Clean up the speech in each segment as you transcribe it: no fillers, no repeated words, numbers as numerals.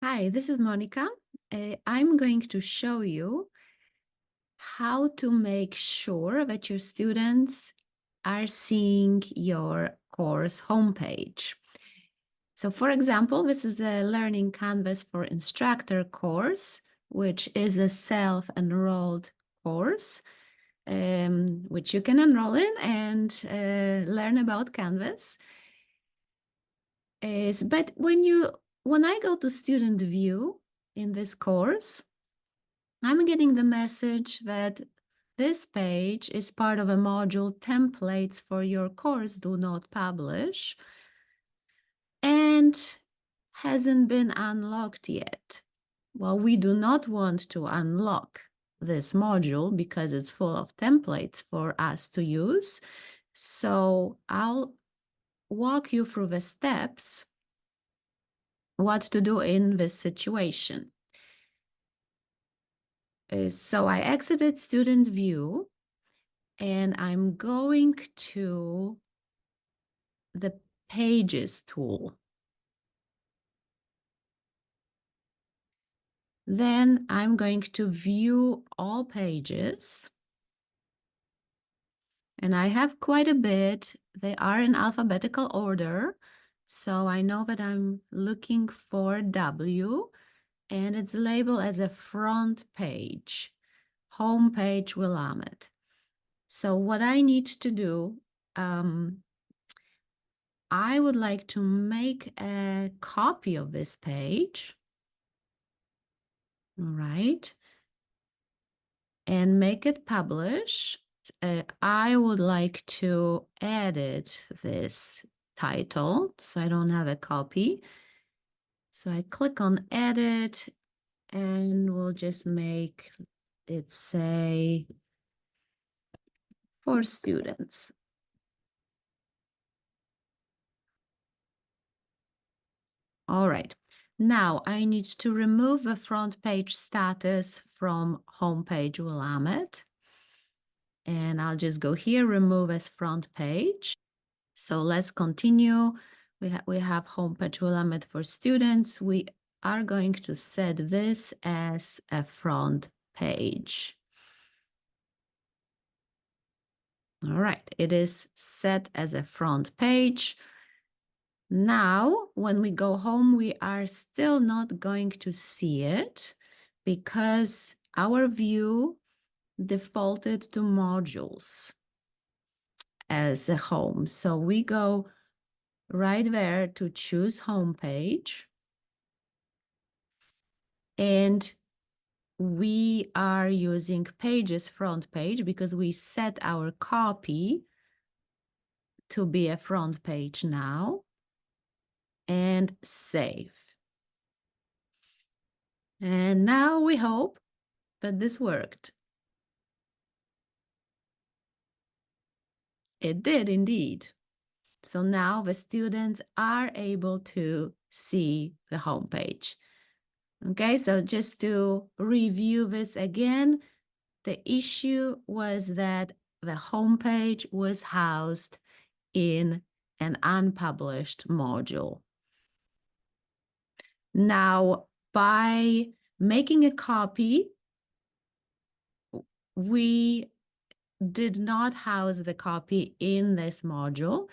Hi, this is Monika. I'm going to show you how to make sure that your students are seeing your course homepage. So for example, this is a Learning Canvas for Instructor course, which is a self-enrolled course, which you can enroll in and learn about Canvas. But when I go to student view in this course, I'm getting the message that this page is part of a module templates for your course do not publish and hasn't been unlocked yet. Well, we do not want to unlock this module because it's full of templates for us to use. So I'll walk you through the steps what to do in this situation. So I exited student view and I'm going to the Pages tool. Then I'm going to view all pages. And I have quite a bit. They are in alphabetical order. So I know that I'm looking for W, and it's labeled as a front page, home page Willamette. So what I need to do, I would like to make a copy of this page, all right, and make it publish. I would like to edit this title, so I don't have a copy. So I click on edit, and we'll just make it say for students. All right. Now I need to remove the front page status from homepage Willamette. And I'll just go here, remove as front page. So let's continue. We have homepage Willamette for students. We are going to set this as a front page. All right, it is set as a front page. Now, when we go home, we are still not going to see it because our view defaulted to modules as a home. So we go right there to choose home page. And we are using pages front page because we set our copy to be a front page now. And save. And now we hope that this worked. It did indeed. So now the students are able to see the home page. Okay, so just to review this again, the issue was that the home page was housed in an unpublished module. Now, by making a copy, we did not house the copy in this module.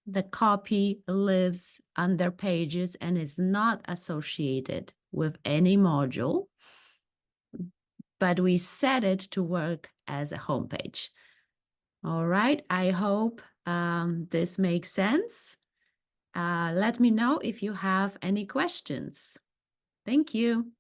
The copy lives under pages and is not associated with any module, but we set it to work as a homepage. All right, I hope this makes sense. Let me know if you have any questions. Thank you.